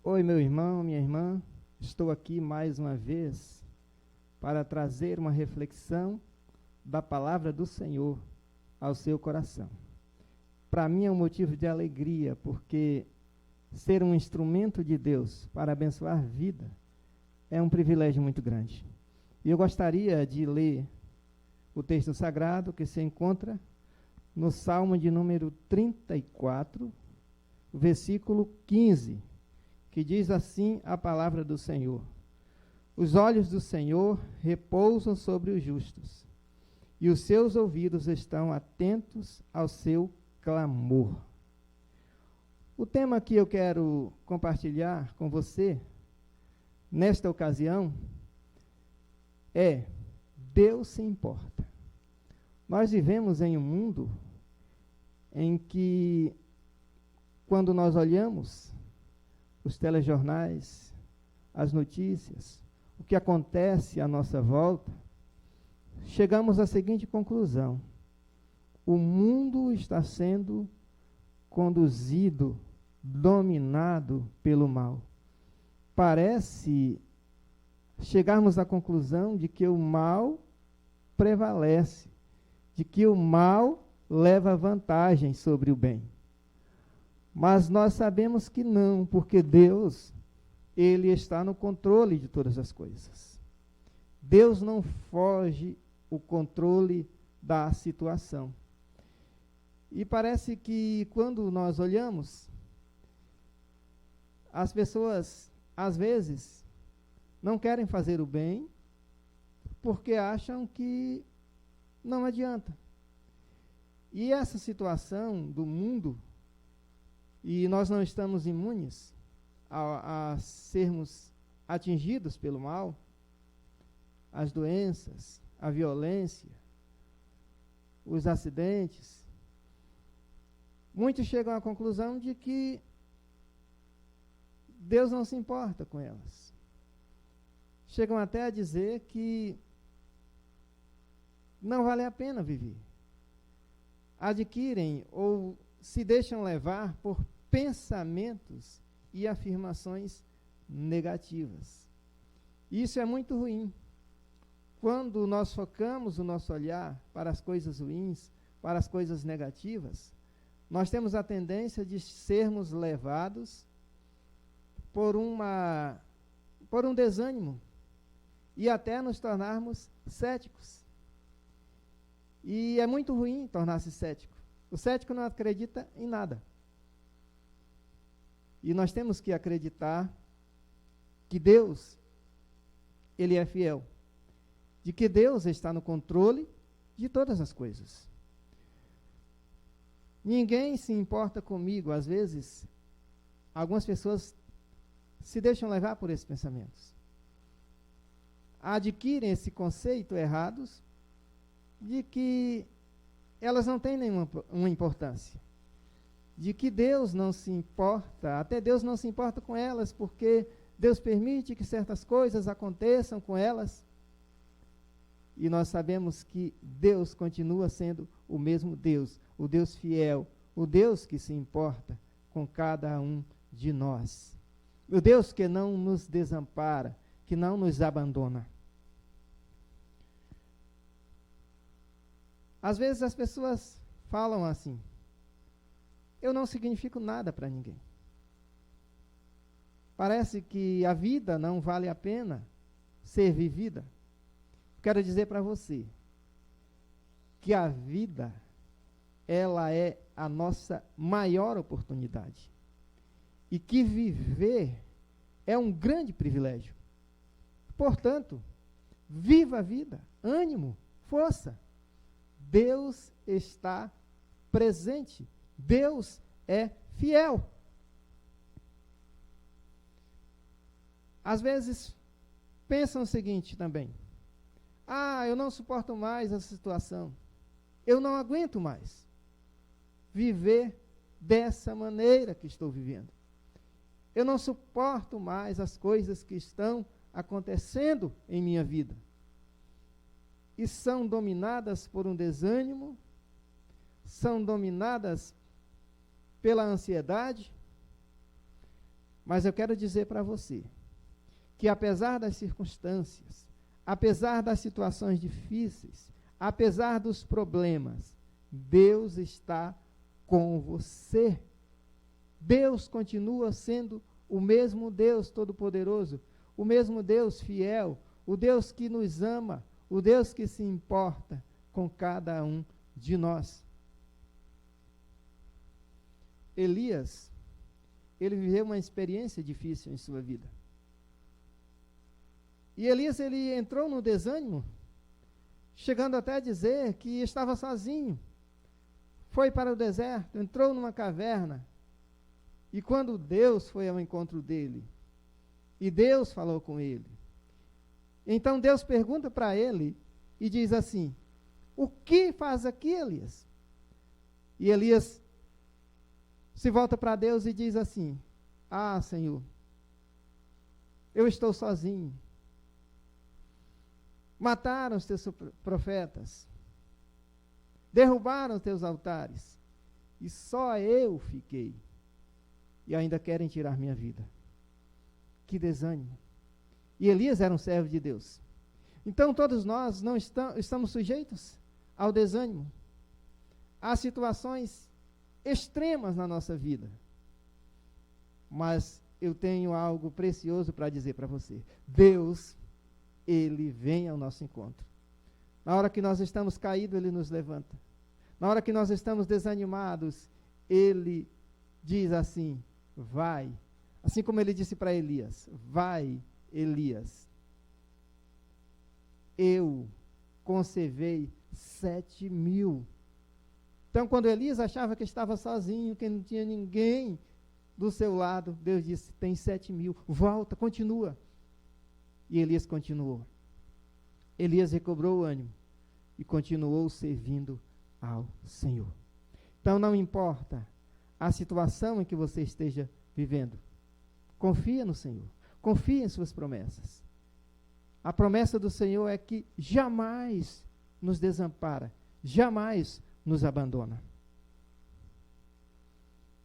Oi, meu irmão, minha irmã. Estou aqui mais uma vez para trazer uma reflexão da palavra do Senhor ao seu coração. Para mim é um motivo de alegria, porque ser um instrumento de Deus para abençoar vida é um privilégio muito grande. E eu gostaria de ler o texto sagrado que se encontra no Salmo de número 34, versículo 15, que diz assim a palavra do Senhor: Os olhos do Senhor repousam sobre os justos, e os seus ouvidos estão atentos ao seu clamor. O tema que eu quero compartilhar com você, nesta ocasião, é Deus se importa. Nós vivemos em um mundo em que, quando nós olhamos os telejornais, as notícias, o que acontece à nossa volta, chegamos à seguinte conclusão: o mundo está sendo conduzido, dominado pelo mal. Parece chegarmos à conclusão de que o mal prevalece, de que o mal leva vantagem sobre o bem. Mas nós sabemos que não, porque Deus, Ele está no controle de todas as coisas. Deus não foge o controle da situação. E parece que quando nós olhamos, as pessoas, às vezes, não querem fazer o bem, porque acham que não adianta. E essa situação do mundo, e nós não estamos imunes a sermos atingidos pelo mal, as doenças, a violência, os acidentes. Muitos chegam à conclusão de que Deus não se importa com elas. Chegam até a dizer que não vale a pena viver. Adquirem ou se deixam levar por pensamentos e afirmações negativas. Isso é muito ruim. Quando nós focamos o nosso olhar para as coisas ruins, para as coisas negativas, nós temos a tendência de sermos levados por um desânimo e até nos tornarmos céticos. E é muito ruim tornar-se cético. O cético não acredita em nada. E nós temos que acreditar que Deus, Ele é fiel, de que Deus está no controle de todas as coisas. Ninguém se importa comigo. Às vezes, algumas pessoas se deixam levar por esses pensamentos. Adquirem esse conceito errados de que elas não têm nenhuma importância, de que Deus não se importa, até Deus não se importa com elas, porque Deus permite que certas coisas aconteçam com elas. E nós sabemos que Deus continua sendo o mesmo Deus, o Deus fiel, o Deus que se importa com cada um de nós. O Deus que não nos desampara, que não nos abandona. Às vezes as pessoas falam assim: eu não significo nada para ninguém. Parece que a vida não vale a pena ser vivida. Quero dizer para você que a vida, ela é a nossa maior oportunidade. E que viver é um grande privilégio. Portanto, viva a vida, ânimo, força. Deus está presente. Deus é fiel. Às vezes, pensam o seguinte também: eu não suporto mais essa situação. Eu não aguento mais viver dessa maneira que estou vivendo. Eu não suporto mais as coisas que estão acontecendo em minha vida. E são dominadas por um desânimo, são dominadas pela ansiedade, Mas eu quero dizer para você que apesar das circunstâncias, apesar das situações difíceis, apesar dos problemas, Deus está com você. Deus continua sendo o mesmo Deus Todo-Poderoso, o mesmo Deus fiel, o Deus que nos ama, o Deus que se importa com cada um de nós. Elias, ele viveu uma experiência difícil em sua vida. E Elias, ele entrou no desânimo, chegando até a dizer que estava sozinho. Foi para o deserto, entrou numa caverna, e quando Deus foi ao encontro dele, e Deus falou com ele, então Deus pergunta para ele, e diz assim: o que faz aqui, Elias? E Elias se volta para Deus e diz assim: ah, Senhor, eu estou sozinho. Mataram os teus profetas, derrubaram os teus altares, e só eu fiquei, e ainda querem tirar minha vida. Que desânimo. E Elias era um servo de Deus. Então todos nós não estamos sujeitos ao desânimo, a situações extremas na nossa vida. Mas eu tenho algo precioso para dizer para você. Deus, Ele vem ao nosso encontro. Na hora que nós estamos caídos, Ele nos levanta. Na hora que nós estamos desanimados, Ele diz assim: vai. Assim como Ele disse para Elias: vai, Elias. Eu conservei 7.000. Então, quando Elias achava que estava sozinho, que não tinha ninguém do seu lado, Deus disse: tem 7.000, volta, continua. E Elias continuou. Elias recobrou o ânimo e continuou servindo ao Senhor. Então, não importa a situação em que você esteja vivendo, confia no Senhor, confia em suas promessas. A promessa do Senhor é que jamais nos desampara, jamais nos abandona.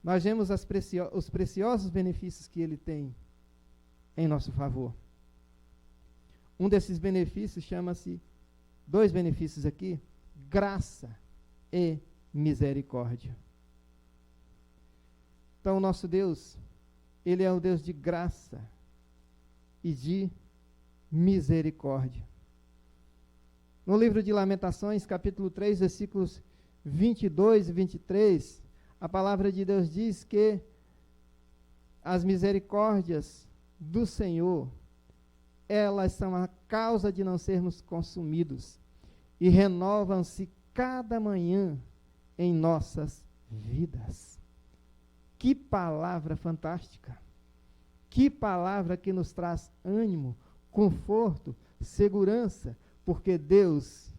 Nós vemos os preciosos benefícios que Ele tem em nosso favor. Um desses benefícios chama-se, 2 benefícios aqui, graça e misericórdia. Então, o nosso Deus, Ele é o Deus de graça e de misericórdia. No livro de Lamentações, capítulo 3, versículos 22 e 23, a palavra de Deus diz que as misericórdias do Senhor, elas são a causa de não sermos consumidos e renovam-se cada manhã em nossas vidas. Que palavra fantástica! Que palavra que nos traz ânimo, conforto, segurança, porque Deus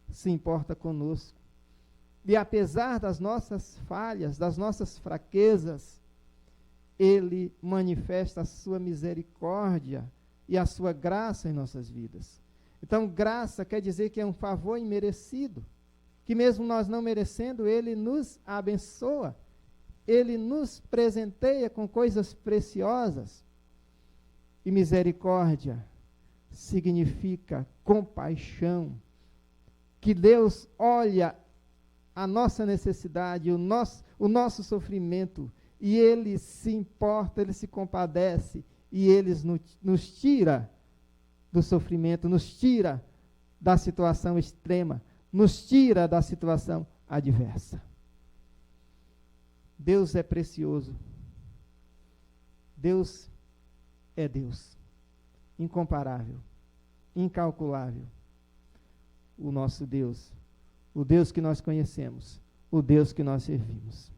se importa conosco. E apesar das nossas falhas, das nossas fraquezas, Ele manifesta a sua misericórdia e a sua graça em nossas vidas. Então, graça quer dizer que é um favor imerecido, que mesmo nós não merecendo, Ele nos abençoa, Ele nos presenteia com coisas preciosas. E misericórdia significa compaixão, que Deus olha a nossa necessidade, o nosso sofrimento, e Ele se importa, Ele se compadece, e Ele nos tira do sofrimento, nos tira da situação extrema, nos tira da situação adversa. Deus é precioso. Deus é Deus, incomparável, incalculável. O nosso Deus, o Deus que nós conhecemos, o Deus que nós servimos.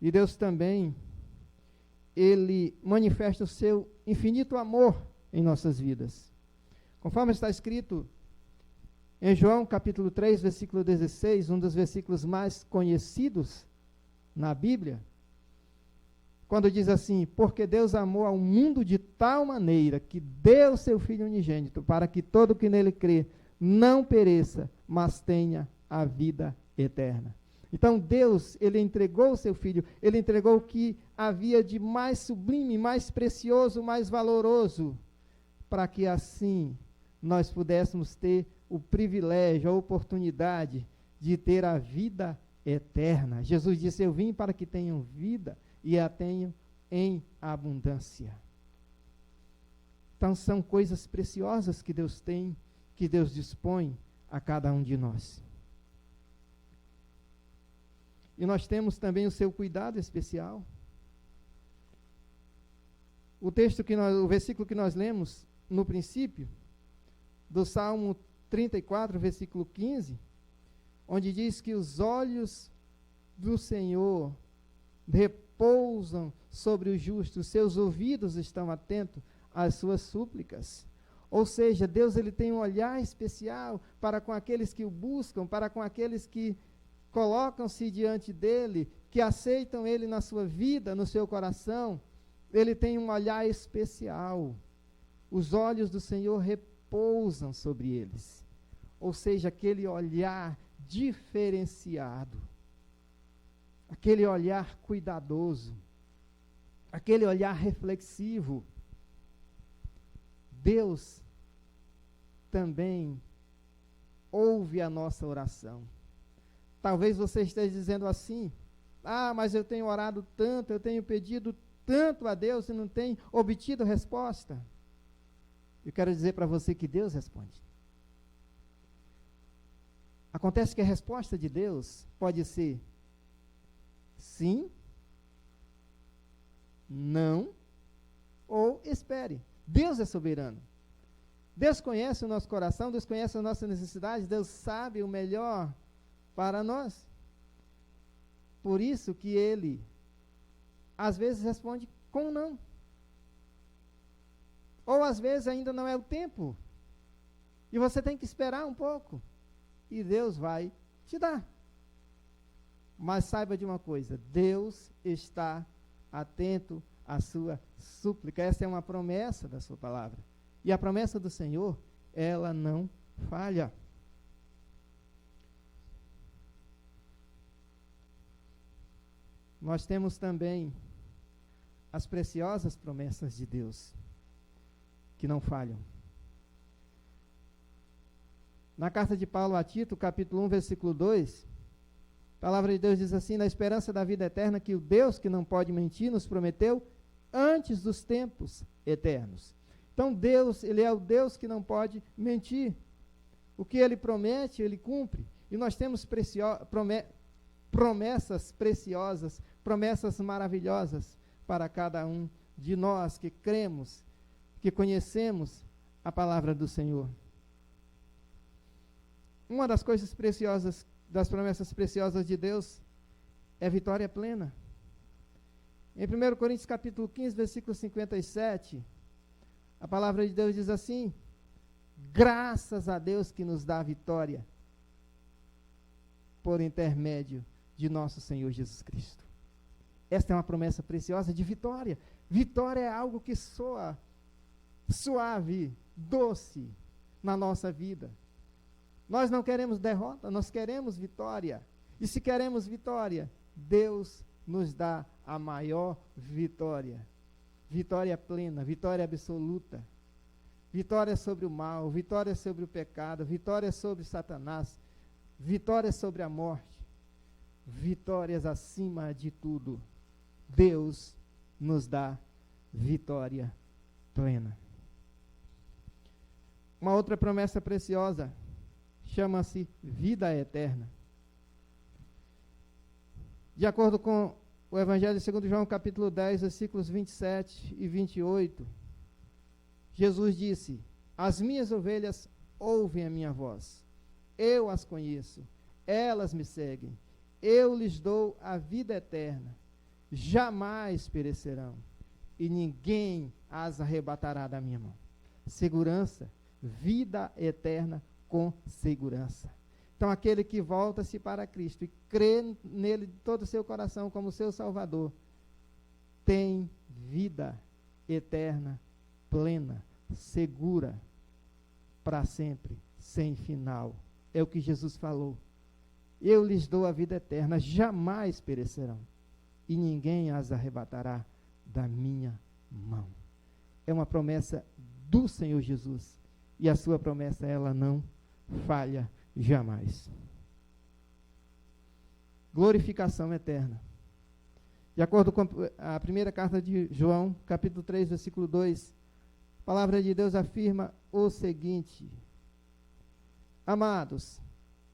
E Deus também, Ele manifesta o seu infinito amor em nossas vidas. Conforme está escrito em João capítulo 3, versículo 16, um dos versículos mais conhecidos na Bíblia, quando diz assim: porque Deus amou ao mundo de tal maneira que deu seu Filho unigênito, para que todo que nele crê não pereça, mas tenha a vida eterna. Então Deus, ele entregou o seu Filho, ele entregou o que havia de mais sublime, mais precioso, mais valoroso, para que assim nós pudéssemos ter o privilégio, a oportunidade de ter a vida eterna. Jesus disse: eu vim para que tenham vida e a tenham em abundância. Então são coisas preciosas que Deus tem, que Deus dispõe a cada um de nós. E nós temos também o seu cuidado especial. O versículo que nós lemos no princípio, do Salmo 34, versículo 15, onde diz que os olhos do Senhor repousam sobre o justo, seus ouvidos estão atentos às suas súplicas. Ou seja, Deus, ele tem um olhar especial para com aqueles que o buscam, para com aqueles que colocam-se diante dele, que aceitam ele na sua vida, no seu coração. Ele tem um olhar especial. Os olhos do Senhor repousam sobre eles. Ou seja, aquele olhar diferenciado, aquele olhar cuidadoso, aquele olhar reflexivo. Deus também ouve a nossa oração. Talvez você esteja dizendo assim: mas eu tenho orado tanto, eu tenho pedido tanto a Deus e não tenho obtido resposta. Eu quero dizer para você que Deus responde. Acontece que a resposta de Deus pode ser sim, não ou espere. Deus é soberano. Deus conhece o nosso coração, Deus conhece a nossa necessidade, Deus sabe o melhor para nós. Por isso que ele, às vezes, responde com não. Ou às vezes ainda não é o tempo. E você tem que esperar um pouco. E Deus vai te dar. Mas saiba de uma coisa: Deus está atento à sua súplica. Essa é uma promessa da sua palavra. E a promessa do Senhor, ela não falha. Nós temos também as preciosas promessas de Deus, que não falham. Na carta de Paulo a Tito, capítulo 1, versículo 2, a palavra de Deus diz assim: na esperança da vida eterna, que o Deus que não pode mentir nos prometeu antes dos tempos eternos. Então Deus, ele é o Deus que não pode mentir. O que ele promete, ele cumpre. E nós temos promessas preciosas, promessas maravilhosas para cada um de nós que cremos, que conhecemos a palavra do Senhor. Uma das coisas preciosas, das promessas preciosas de Deus, é vitória plena. Em 1 Coríntios capítulo 15, versículo 57, a palavra de Deus diz assim: graças a Deus que nos dá a vitória por intermédio de nosso Senhor Jesus Cristo. Esta é uma promessa preciosa de vitória. Vitória é algo que soa suave, doce na nossa vida. Nós não queremos derrota, nós queremos vitória. E se queremos vitória, Deus nos dá a maior vitória. Vitória plena, vitória absoluta. Vitória sobre o mal, vitória sobre o pecado, vitória sobre Satanás, vitória sobre a morte. Vitórias acima de tudo. Deus nos dá vitória plena. Uma outra promessa preciosa chama-se vida eterna. De acordo com o Evangelho segundo João, capítulo 10, versículos 27 e 28, Jesus disse: as minhas ovelhas ouvem a minha voz, eu as conheço, elas me seguem, eu lhes dou a vida eterna, jamais perecerão, e ninguém as arrebatará da minha mão. Segurança, vida eterna com segurança. Então, aquele que volta-se para Cristo e crê nele de todo o seu coração como seu Salvador, tem vida eterna, plena, segura, para sempre, sem final. É o que Jesus falou. eu lhes dou a vida eterna, jamais perecerão, e ninguém as arrebatará da minha mão. É uma promessa do Senhor Jesus, e a sua promessa, ela não falha jamais. Glorificação eterna. De acordo com a primeira carta de João, capítulo 3, versículo 2, a palavra de Deus afirma o seguinte: amados,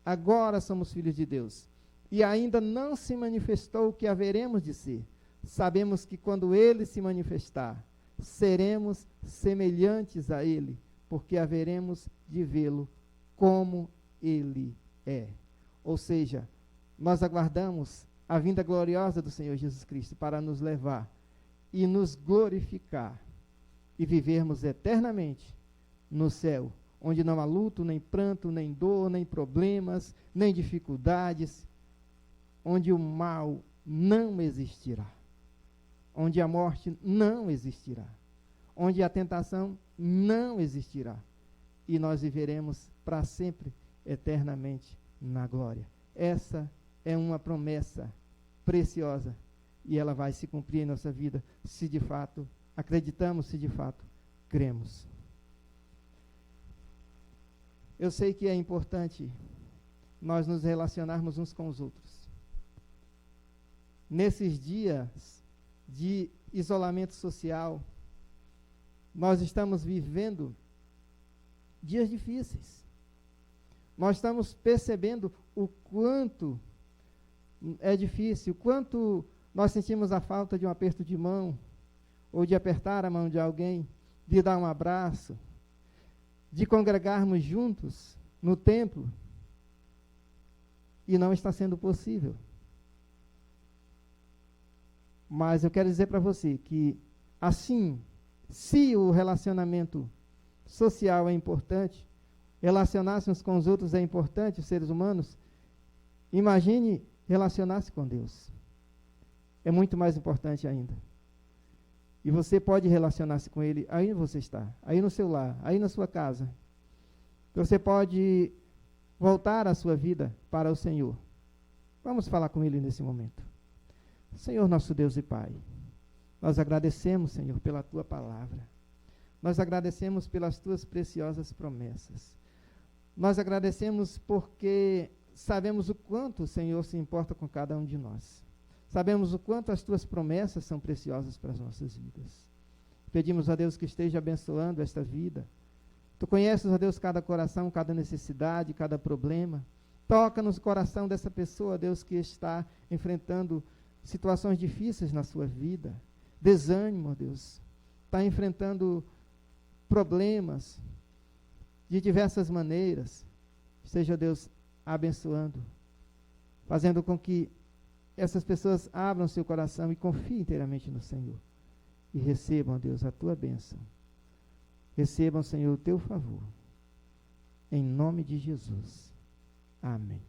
agora somos filhos de Deus, e ainda não se manifestou o que haveremos de ser. Sabemos que quando ele se manifestar, seremos semelhantes a ele, porque haveremos de vê-lo como ele é. Ou seja, nós aguardamos a vinda gloriosa do Senhor Jesus Cristo para nos levar e nos glorificar e vivermos eternamente no céu, onde não há luto, nem pranto, nem dor, nem problemas, nem dificuldades, onde o mal não existirá, onde a morte não existirá, onde a tentação não existirá, e nós viveremos para sempre, eternamente, na glória. Essa é uma promessa preciosa, e ela vai se cumprir em nossa vida, se de fato acreditamos, se de fato cremos. Eu sei que é importante nós nos relacionarmos uns com os outros. Nesses dias de isolamento social, nós estamos vivendo dias difíceis. Nós estamos percebendo o quanto é difícil, o quanto nós sentimos a falta de um aperto de mão, ou de apertar a mão de alguém, de dar um abraço, de congregarmos juntos no templo, e não está sendo possível. Mas eu quero dizer para você que, assim, se o relacionamento social é importante, relacionar-se uns com os outros é importante, os seres humanos, imagine relacionar-se com Deus. É muito mais importante ainda. E você pode relacionar-se com Ele aí onde você está, aí no seu lar, aí na sua casa. Você pode voltar a sua vida para o Senhor. Vamos falar com Ele nesse momento. Senhor nosso Deus e Pai, nós agradecemos, Senhor, pela Tua palavra. Nós agradecemos pelas Tuas preciosas promessas. Nós agradecemos porque sabemos o quanto o Senhor se importa com cada um de nós. Sabemos o quanto as Tuas promessas são preciosas para as nossas vidas. Pedimos a Deus que esteja abençoando esta vida. Tu conheces, ó Deus, cada coração, cada necessidade, cada problema. Toca no coração dessa pessoa, Deus, que está enfrentando situações difíceis na sua vida. Desânimo, ó Deus. Está enfrentando problemas de diversas maneiras. Seja Deus abençoando, fazendo com que essas pessoas abram seu coração e confiem inteiramente no Senhor. E recebam, Deus, a Tua bênção. Recebam, Senhor, o Teu favor. Em nome de Jesus. Amém.